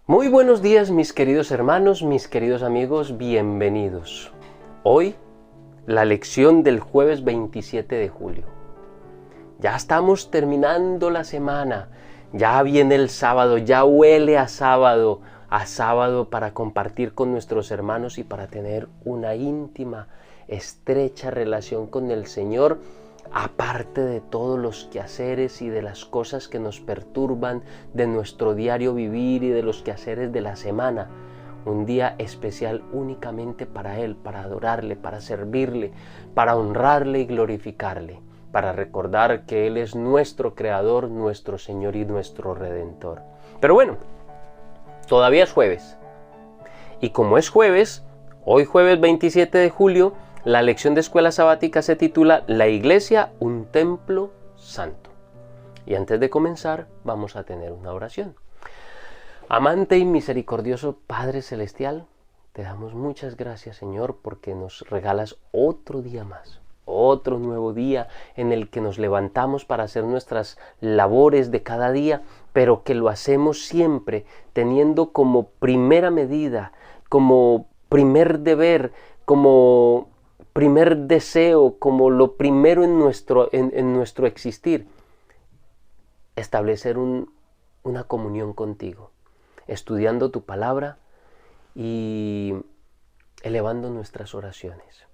Muy buenos días, mis queridos hermanos, mis queridos amigos, bienvenidos. Hoy, la lección del jueves 27 de julio. Ya estamos terminando la semana, ya viene el sábado, ya huele a sábado para compartir con nuestros hermanos y para tener una íntima, estrecha relación con el Señor, aparte de todos los quehaceres y de las cosas que nos perturban de nuestro diario vivir y de los quehaceres de la semana. Un día especial únicamente para Él, para adorarle, para servirle, para honrarle y glorificarle, para recordar que Él es nuestro Creador, nuestro Señor y nuestro Redentor. Pero bueno, todavía es jueves. Y como es jueves, hoy jueves 27 de julio, la lección de escuela sabática se titula La Iglesia, un templo santo. Y antes de comenzar, vamos a tener una oración. Amante y misericordioso Padre Celestial, te damos muchas gracias, Señor, porque nos regalas otro día más, otro nuevo día en el que nos levantamos para hacer nuestras labores de cada día, pero que lo hacemos siempre teniendo como primera medida, como primer deber, como primer deseo, como lo primero en nuestro existir, establecer una comunión contigo, estudiando tu palabra y elevando nuestras oraciones.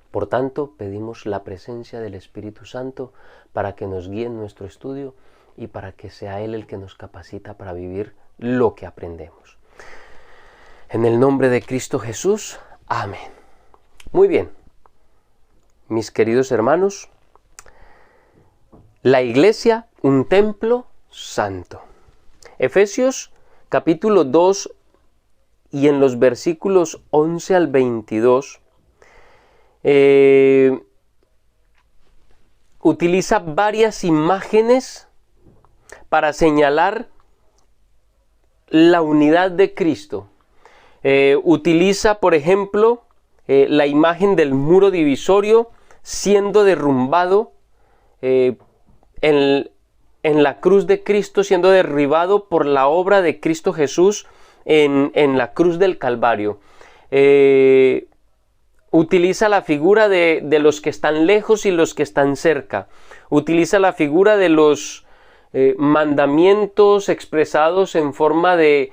Por tanto, pedimos la presencia del Espíritu Santo para que nos guíe en nuestro estudio y para que sea Él el que nos capacita para vivir lo que aprendemos. En el nombre de Cristo Jesús, amén. Muy bien, mis queridos hermanos, la iglesia, un templo santo. Efesios capítulo 2 y en los versículos 11 al 22 utiliza varias imágenes para señalar la unidad de Cristo. Utiliza, por ejemplo, la imagen del muro divisorio siendo derrumbado en la cruz de Cristo, siendo derribado por la obra de Cristo Jesús en la cruz del Calvario. Utiliza la figura de los que están lejos y los que están cerca. Utiliza la figura de los mandamientos expresados en forma de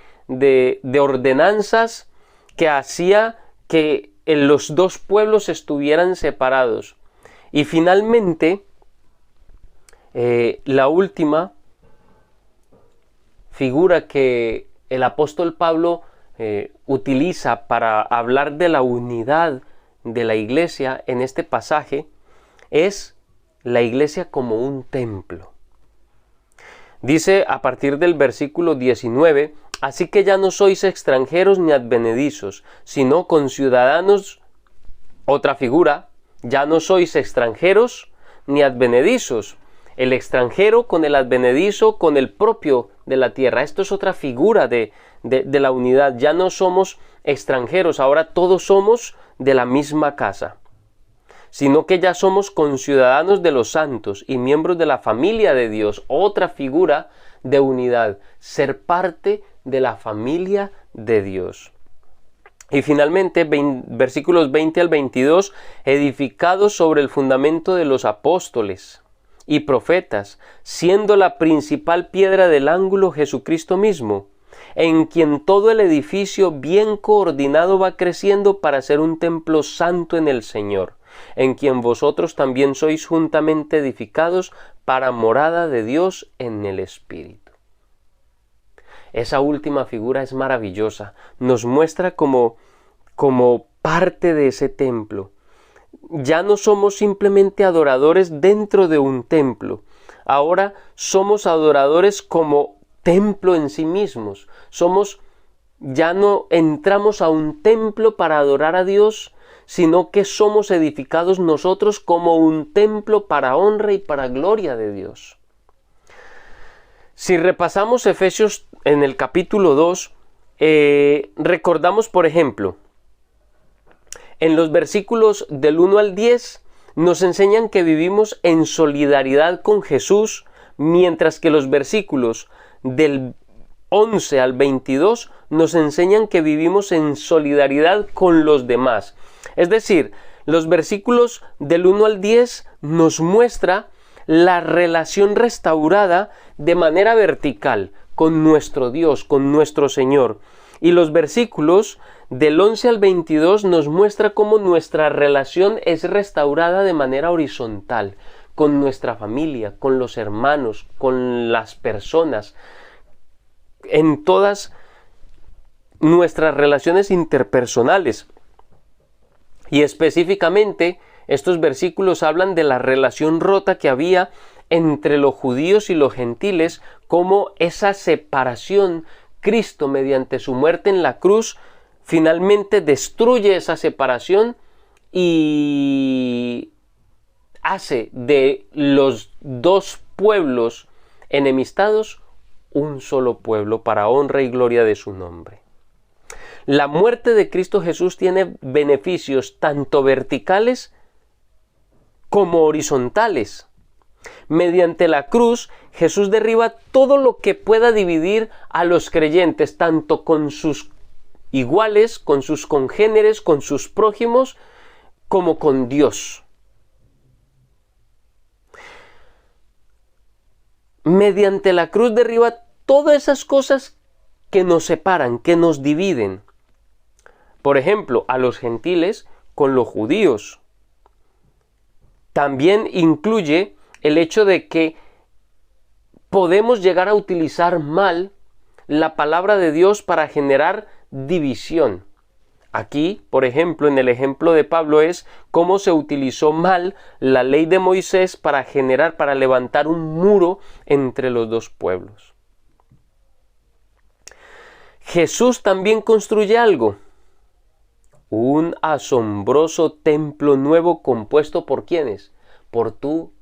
ordenanzas que hacía que los dos pueblos estuvieran separados. Y finalmente, la última figura que el apóstol Pablo utiliza para hablar de la unidad de la iglesia en este pasaje es la iglesia como un templo. Dice a partir del versículo 19: Así que ya no sois extranjeros ni advenedizos, sino conciudadanos. Otra figura, ya no sois extranjeros ni advenedizos. El extranjero con el advenedizo, con el propio de la tierra. Esto es otra figura de la unidad. Ya no somos extranjeros, ahora todos somos de la misma casa. Sino que ya somos conciudadanos de los santos y miembros de la familia de Dios. Otra figura de unidad, ser parte de la familia de Dios. Y finalmente, versículos 20 al 22, edificados sobre el fundamento de los apóstoles y profetas, siendo la principal piedra del ángulo Jesucristo mismo, en quien todo el edificio bien coordinado va creciendo para ser un templo santo en el Señor, en quien vosotros también sois juntamente edificados para morada de Dios en el Espíritu. Esa última figura es maravillosa, nos muestra como parte de ese templo. Ya no somos simplemente adoradores dentro de un templo, ahora somos adoradores como templo en sí mismos. Ya no entramos a un templo para adorar a Dios, sino que somos edificados nosotros como un templo para honra y para gloria de Dios. Si repasamos Efesios en el capítulo 2, recordamos, por ejemplo, en los versículos del 1 al 10 nos enseñan que vivimos en solidaridad con Jesús, mientras que los versículos del 11 al 22 nos enseñan que vivimos en solidaridad con los demás. Es decir, los versículos del 1 al 10 nos muestra la relación restaurada de manera vertical con nuestro Dios, con nuestro Señor. Y los versículos del 11 al 22 nos muestra cómo nuestra relación es restaurada de manera horizontal, con nuestra familia, con los hermanos, con las personas, en todas nuestras relaciones interpersonales. Y específicamente, estos versículos hablan de la relación rota que había entre los judíos y los gentiles, como esa separación, Cristo mediante su muerte en la cruz, finalmente destruye esa separación y hace de los dos pueblos enemistados un solo pueblo para honra y gloria de su nombre. La muerte de Cristo Jesús tiene beneficios tanto verticales como horizontales. Mediante la cruz, Jesús derriba todo lo que pueda dividir a los creyentes, tanto con sus iguales, con sus congéneres, con sus prójimos, como con Dios. Mediante la cruz derriba todas esas cosas que nos separan, que nos dividen. Por ejemplo, a los gentiles con los judíos. También incluye el hecho de que podemos llegar a utilizar mal la palabra de Dios para generar división. Aquí, por ejemplo, en el ejemplo de Pablo es cómo se utilizó mal la ley de Moisés para levantar un muro entre los dos pueblos. Jesús también construye algo, un asombroso templo nuevo compuesto ¿por quiénes? Por tu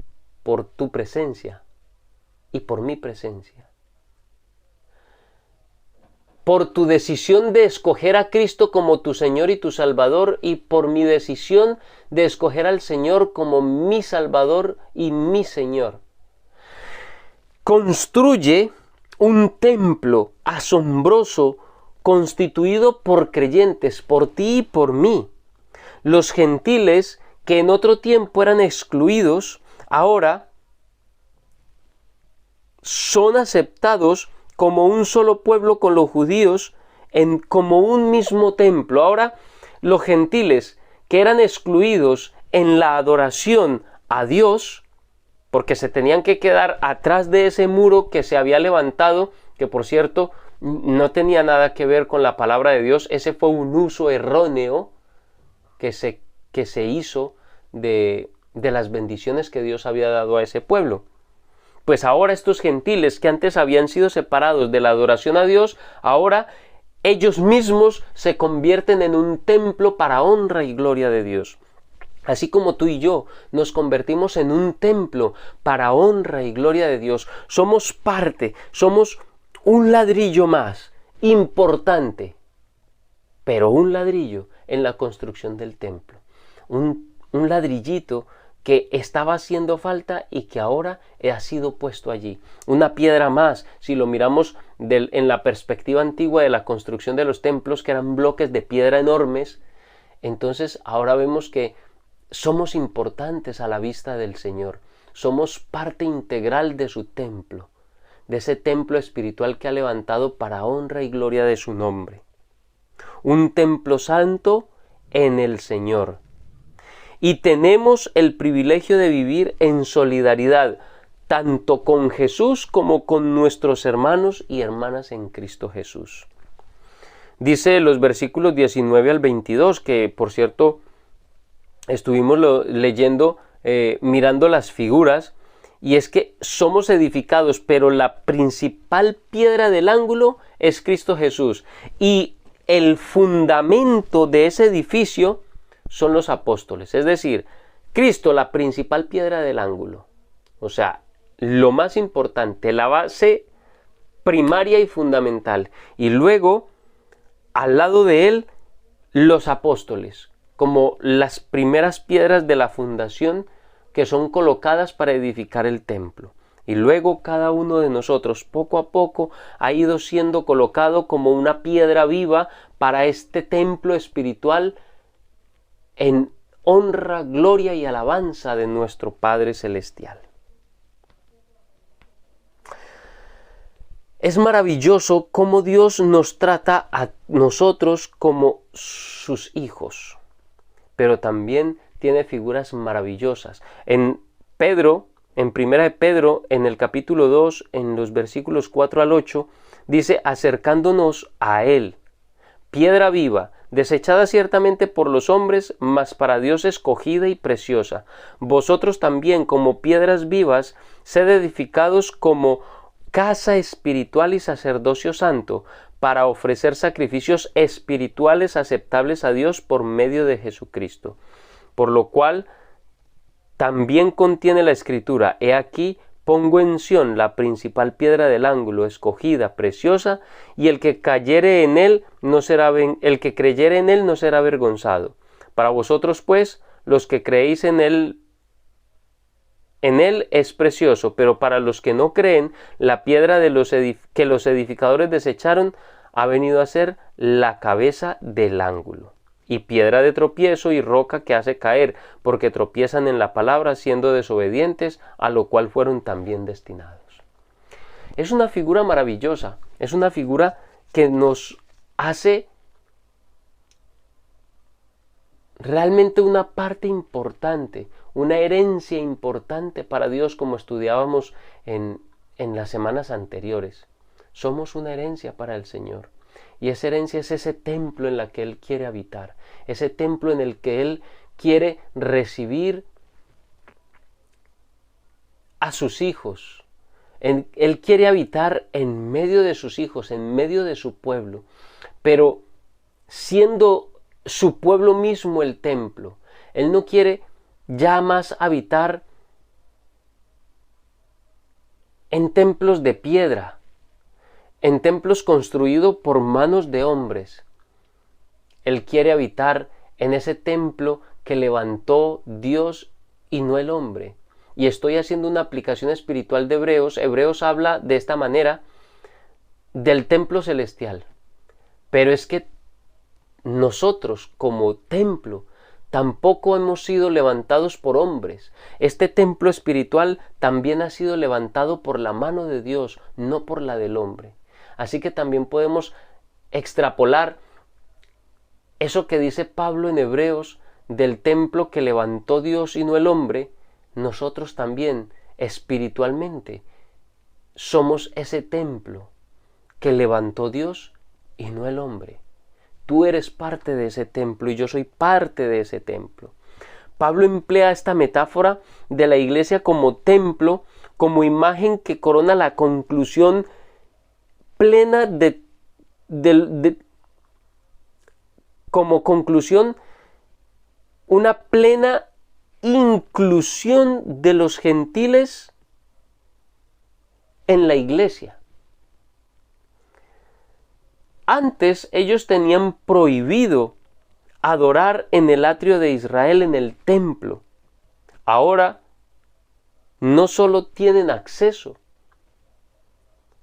presencia y por mi presencia. Por tu decisión de escoger a Cristo como tu Señor y tu Salvador, y por mi decisión de escoger al Señor como mi Salvador y mi Señor. Construye un templo asombroso constituido por creyentes, por ti y por mí. Los gentiles que en otro tiempo eran excluidos, ahora son aceptados como un solo pueblo con los judíos, como un mismo templo. Ahora los gentiles que eran excluidos en la adoración a Dios, porque se tenían que quedar atrás de ese muro que se había levantado, que por cierto no tenía nada que ver con la palabra de Dios. Ese fue un uso erróneo que se hizo de las bendiciones que Dios había dado a ese pueblo. Pues ahora estos gentiles que antes habían sido separados de la adoración a Dios, ahora ellos mismos se convierten en un templo para honra y gloria de Dios. Así como tú y yo nos convertimos en un templo para honra y gloria de Dios, somos parte, somos un ladrillo más importante, pero un ladrillo en la construcción del templo. Un ladrillito que estaba haciendo falta y que ahora ha sido puesto allí. Una piedra más, si lo miramos en la perspectiva antigua de la construcción de los templos, que eran bloques de piedra enormes, entonces ahora vemos que somos importantes a la vista del Señor. Somos parte integral de su templo, de ese templo espiritual que ha levantado para honra y gloria de su nombre. Un templo santo en el Señor. Y tenemos el privilegio de vivir en solidaridad, tanto con Jesús como con nuestros hermanos y hermanas en Cristo Jesús. Dice los versículos 19 al 22, que por cierto estuvimos leyendo, mirando las figuras, y es que somos edificados, pero la principal piedra del ángulo es Cristo Jesús. Y el fundamento de ese edificio son los apóstoles. Es decir, Cristo, la principal piedra del ángulo. O sea, lo más importante, la base primaria y fundamental. Y luego, al lado de él, los apóstoles, como las primeras piedras de la fundación que son colocadas para edificar el templo. Y luego cada uno de nosotros poco a poco ha ido siendo colocado como una piedra viva para este templo espiritual en honra, gloria y alabanza de nuestro Padre Celestial. Es maravilloso cómo Dios nos trata a nosotros como sus hijos, pero también tiene figuras maravillosas. En Primera de Pedro, en el capítulo 2, en los versículos 4 al 8, dice: acercándonos a Él, piedra viva, desechada ciertamente por los hombres, mas para Dios escogida y preciosa. Vosotros también, como piedras vivas, sed edificados como casa espiritual y sacerdocio santo, para ofrecer sacrificios espirituales aceptables a Dios por medio de Jesucristo. Por lo cual también contiene la Escritura: he aquí, pongo en Sión la principal piedra del ángulo, escogida, preciosa, y el que creyere en él no será avergonzado. Para vosotros, pues, los que creéis en él es precioso, pero para los que no creen, la piedra que los edificadores desecharon ha venido a ser la cabeza del ángulo, y piedra de tropiezo y roca que hace caer, porque tropiezan en la palabra, siendo desobedientes, a lo cual fueron también destinados. Es una figura maravillosa, es una figura que nos hace realmente una parte importante, una herencia importante para Dios, como estudiábamos en las semanas anteriores. Somos una herencia para el Señor. Y esa herencia es ese templo en el que Él quiere habitar, ese templo en el que Él quiere recibir a sus hijos. Él quiere habitar en medio de sus hijos, en medio de su pueblo, pero siendo su pueblo mismo el templo. Él no quiere ya más habitar en templos de piedra, en templos construidos por manos de hombres. Él quiere habitar en ese templo que levantó Dios y no el hombre. Y estoy haciendo una aplicación espiritual de Hebreos. Hebreos habla de esta manera del templo celestial. Pero es que nosotros como templo tampoco hemos sido levantados por hombres. Este templo espiritual también ha sido levantado por la mano de Dios, no por la del hombre. Así que también podemos extrapolar eso que dice Pablo en Hebreos del templo que levantó Dios y no el hombre. Nosotros también espiritualmente somos ese templo que levantó Dios y no el hombre. Tú eres parte de ese templo y yo soy parte de ese templo. Pablo emplea esta metáfora de la iglesia como templo, como imagen que corona la conclusión plena como conclusión, una plena inclusión de los gentiles en la iglesia. Antes ellos tenían prohibido adorar en el atrio de Israel, en el templo. Ahora no solo tienen acceso,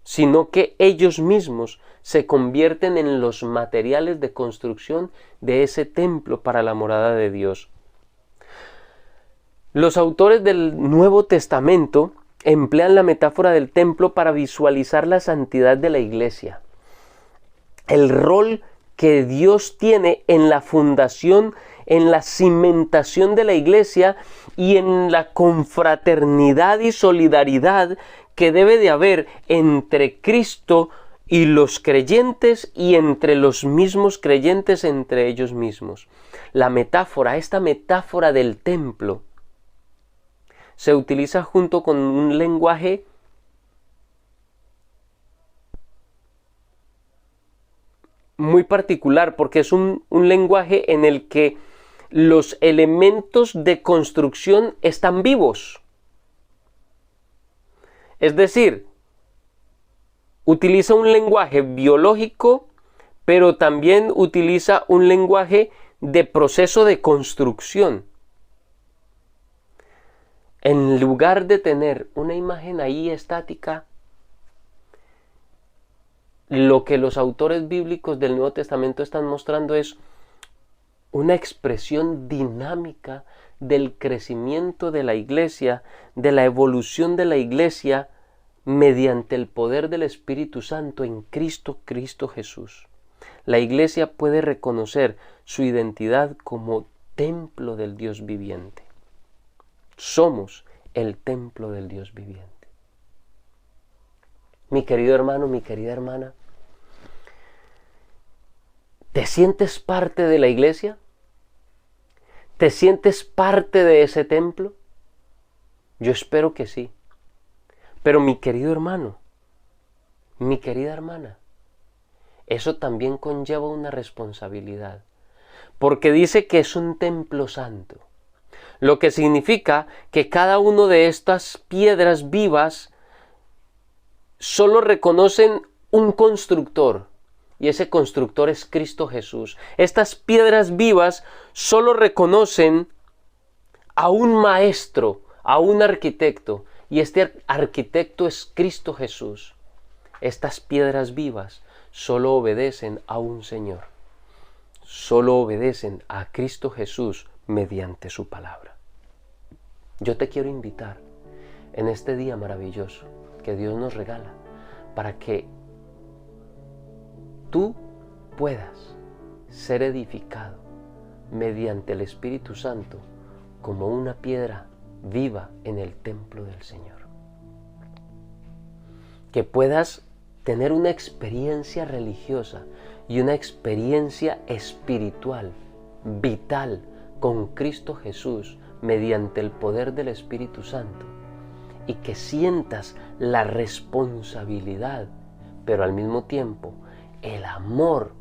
sino que ellos mismos se convierten en los materiales de construcción de ese templo para la morada de Dios. Los autores del Nuevo Testamento emplean la metáfora del templo para visualizar la santidad de la iglesia, el rol que Dios tiene en la fundación, en la cimentación de la iglesia y en la confraternidad y solidaridad que debe de haber entre Cristo y los creyentes y entre los mismos creyentes entre ellos mismos. La metáfora, esta metáfora del templo, se utiliza junto con un lenguaje muy particular, porque es un lenguaje en el que los elementos de construcción están vivos. Es decir, utiliza un lenguaje biológico, pero también utiliza un lenguaje de proceso de construcción. en lugar de tener una imagen ahí estática, lo que los autores bíblicos del Nuevo Testamento están mostrando es una expresión dinámica del crecimiento de la iglesia, de la evolución de la iglesia mediante el poder del Espíritu Santo en Cristo Jesús. La iglesia puede reconocer su identidad como templo del Dios viviente. Somos el templo del Dios viviente. Mi querido hermano, mi querida hermana, ¿te sientes parte de la iglesia? ¿Te sientes parte de ese templo? Yo espero que sí. Pero mi querido hermano, mi querida hermana, eso también conlleva una responsabilidad, porque dice que es un templo santo, lo que significa que cada una de estas piedras vivas solo reconocen un constructor, y ese constructor es Cristo Jesús. Estas piedras vivas solo reconocen a un maestro, a un arquitecto, y este arquitecto es Cristo Jesús. Estas piedras vivas solo obedecen a un Señor, solo obedecen a Cristo Jesús mediante su palabra. Yo te quiero invitar en este día maravilloso que Dios nos regala para que tú puedas ser edificado mediante el Espíritu Santo como una piedra viva en el templo del Señor. Que puedas tener una experiencia religiosa y una experiencia espiritual, vital, con Cristo Jesús mediante el poder del Espíritu Santo, y que sientas la responsabilidad, pero al mismo tiempo el amor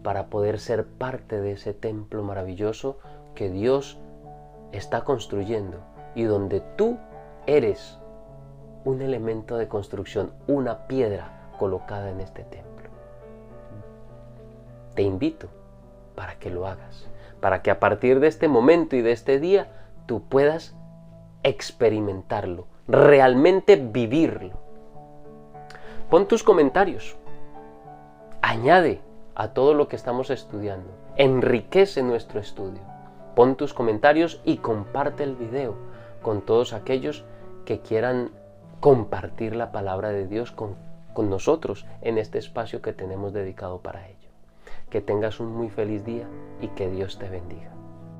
para poder ser parte de ese templo maravilloso que Dios está construyendo y donde tú eres un elemento de construcción, una piedra colocada en este templo. Te invito para que lo hagas, para que a partir de este momento y de este día tú puedas experimentarlo, realmente vivirlo. Pon tus comentarios, añade a todo lo que estamos estudiando, enriquece nuestro estudio. Pon tus comentarios y comparte el video con todos aquellos que quieran compartir la palabra de Dios con nosotros en este espacio que tenemos dedicado para ello. Que tengas un muy feliz día y que Dios te bendiga.